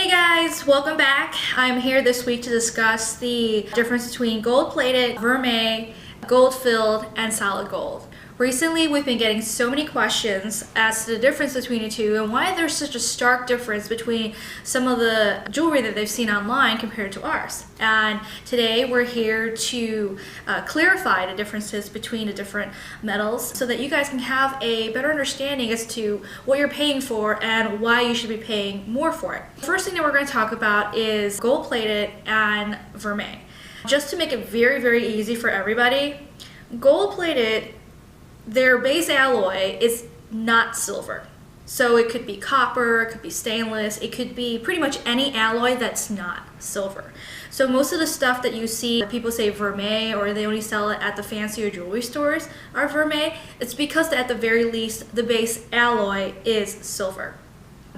Hey guys, welcome back. I'm here this week to discuss the difference between gold-plated, vermeil, gold-filled, and solid gold. Recently, we've been getting so many questions as to the difference between the two and why there's such a stark difference between some of the jewelry that they've seen online compared to ours. And today we're here to clarify the differences between the different metals so that you guys can have a better understanding as to what you're paying for and why you should be paying more for it. The first thing that we're going to talk about is gold-plated and vermeil. Just to make it very, very easy for everybody, gold-plated, their base alloy is not silver. So it could be copper, it could be stainless, it could be pretty much any alloy that's not silver. So most of the stuff that you see, people say vermeil or they only sell it at the fancier jewelry stores are vermeil. It's because at the very least the base alloy is silver.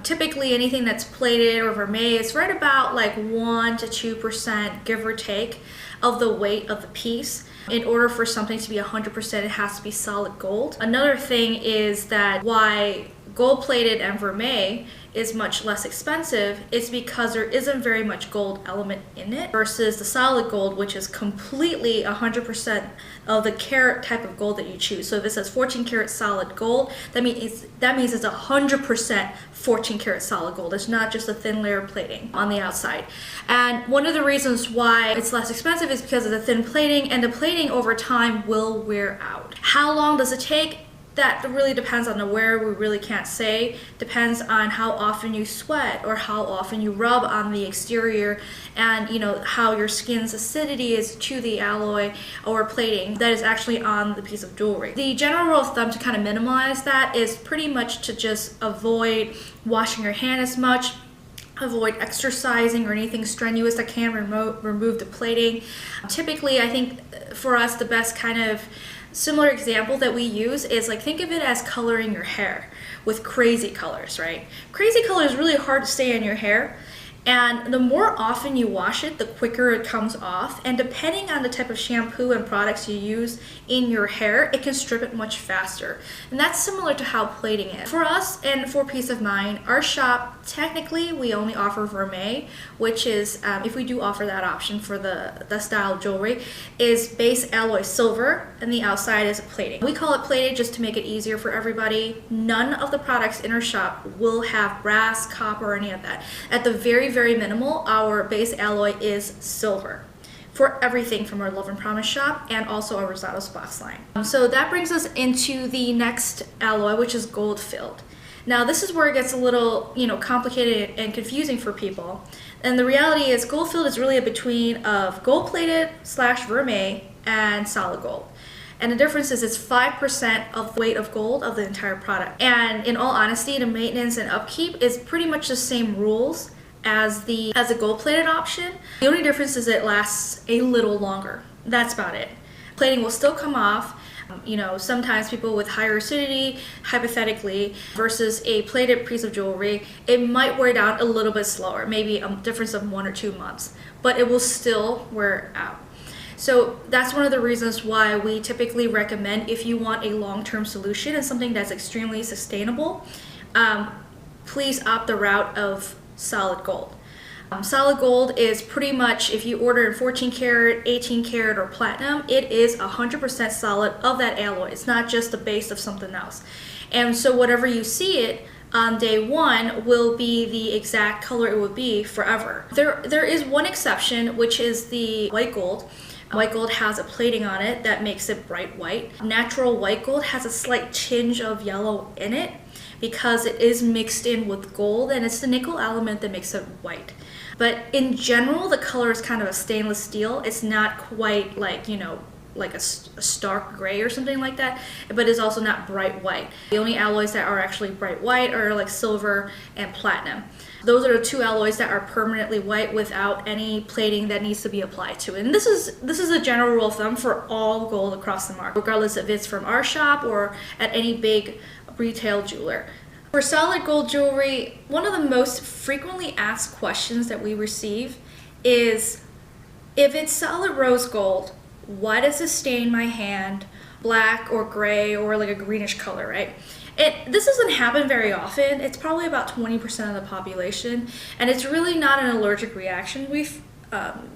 Typically anything that's plated or vermeil is right about like 1 to 2% give or take of the weight of the piece. In order for something to be 100%, it has to be solid gold. Another thing is that why gold-plated and vermeil is much less expensive is because there isn't very much gold element in it versus the solid gold, which is completely 100% of the carat type of gold that you choose. So if it says 14 karat solid gold, that means it's 100% 14 karat solid gold. It's not just a thin layer of plating on the outside. And one of the reasons why it's less expensive is because of the thin plating, and the plating over time will wear out. How long does it take? That really depends on the wear. We really can't say. Depends on how often you sweat or how often you rub on the exterior, and how your skin's acidity is to the alloy or plating that is actually on the piece of jewelry. The general rule of thumb to kind of minimize that is pretty much to just avoid washing your hand as much, avoid exercising or anything strenuous that can remove the plating. Typically, I think for us the best kind of similar example that we use is like, think of it as coloring your hair with crazy colors, right? Crazy color is really hard to stay in your hair, and the more often you wash it, the quicker it comes off. And depending on the type of shampoo and products you use in your hair, it can strip it much faster. And that's similar to how plating is. For us, and for peace of mind, our shop, technically, we only offer vermeil, which is, if we do offer that option for the style of jewelry, is base alloy silver, and the outside is plating. We call it plated just to make it easier for everybody. None of the products in our shop will have brass, copper, or any of that. At the very, very minimal, our base alloy is silver for everything from our Love and Promise shop and also our Rosados box line. So that brings us into the next alloy, which is gold filled. Now this is where it gets a little, complicated and confusing for people. And the reality is gold filled is really a between of gold plated / vermeil and solid gold. And the difference is it's 5% of the weight of gold of the entire product. And in all honesty, the maintenance and upkeep is pretty much the same rules as the gold-plated option. The only difference is it lasts a little longer. That's about it. Plating will still come off. Sometimes people with higher acidity, hypothetically, versus a plated piece of jewelry, it might wear down a little bit slower, maybe a difference of 1 or 2 months, but it will still wear out. So that's one of the reasons why we typically recommend, if you want a long-term solution and something that's extremely sustainable, please opt the route of solid gold. Solid gold is pretty much, if you order in 14 karat, 18 karat, or platinum, it is 100% solid of that alloy. It's not just the base of something else. And so whatever you see it on day one will be the exact color it would be forever. There is one exception, which is the white gold. White gold has a plating on it that makes it bright white. Natural white gold has a slight tinge of yellow in it because it is mixed in with gold, and it's the nickel element that makes it white. But in general, the color is kind of a stainless steel. It's not quite like, like a stark gray or something like that, but it's also not bright white. The only alloys that are actually bright white are like silver and platinum. Those are the two alloys that are permanently white without any plating that needs to be applied to it. And this is a general rule of thumb for all gold across the market, regardless if it's from our shop or at any big retail jeweler. For solid gold jewelry, one of the most frequently asked questions that we receive is, if it's solid rose gold, why does it stain my hand? black or gray or like a greenish color, right? This doesn't happen very often. It's probably about 20% of the population, and it's really not an allergic reaction we've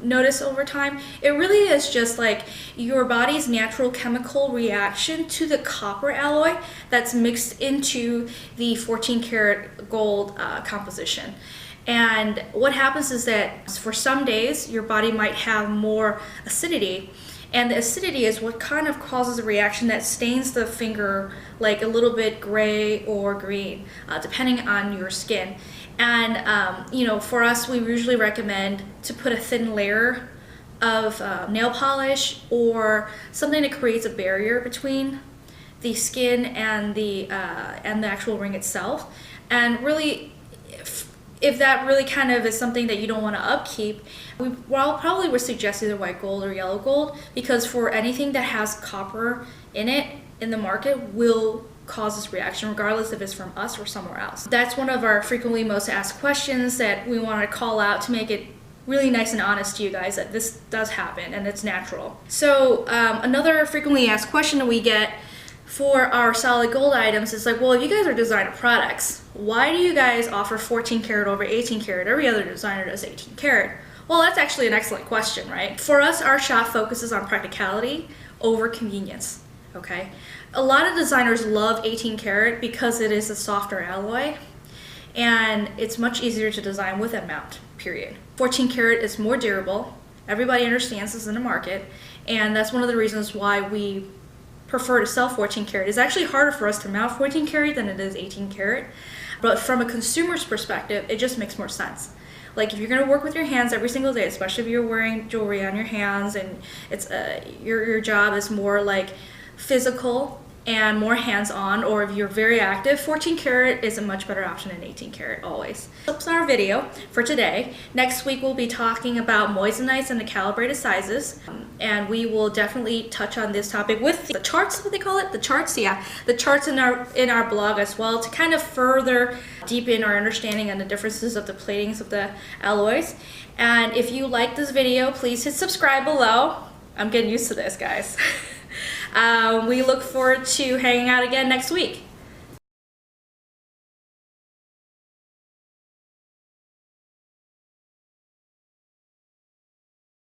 noticed over time. It really is just like your body's natural chemical reaction to the copper alloy that's mixed into the 14 karat gold composition. And what happens is that for some days your body might have more acidity, and the acidity is what kind of causes a reaction that stains the finger like a little bit gray or green, depending on your skin. And you know, for us, we usually recommend to put a thin layer of nail polish or something that creates a barrier between the skin and the actual ring itself. And really, if that really kind of is something that you don't want to upkeep, we probably would suggest either white gold or yellow gold, because for anything that has copper in it in the market will cause this reaction regardless if it's from us or somewhere else. That's one of our frequently most asked questions that we want to call out to make it really nice and honest to you guys that this does happen and it's natural. So another frequently asked question that we get for our solid gold items is like, well, if you guys are designer products, why do you guys offer 14 karat over 18 karat? Every other designer does 18 karat. Well, that's actually an excellent question, right? For us, our shop focuses on practicality over convenience, okay? A lot of designers love 18 karat because it is a softer alloy and it's much easier to design with and mount, period. 14 karat is more durable. Everybody understands this in the market, and that's one of the reasons why we prefer to sell 14 karat. It's actually harder for us to mount 14 karat than it is 18 karat, but from a consumer's perspective, it just makes more sense. Like if you're gonna work with your hands every single day, especially if you're wearing jewelry on your hands and it's your job is more like physical and more hands-on, or if you're very active, 14 karat is a much better option than 18 karat always. That's our video for today. Next week we'll be talking about moissanites and the calibrated sizes, and we will definitely touch on this topic with the charts, what they call it, the charts, yeah, the charts in our blog as well, to kind of further deepen our understanding on the differences of the platings of the alloys. And if you like this video, please hit subscribe below. I'm getting used to this, guys. We look forward to hanging out again next week.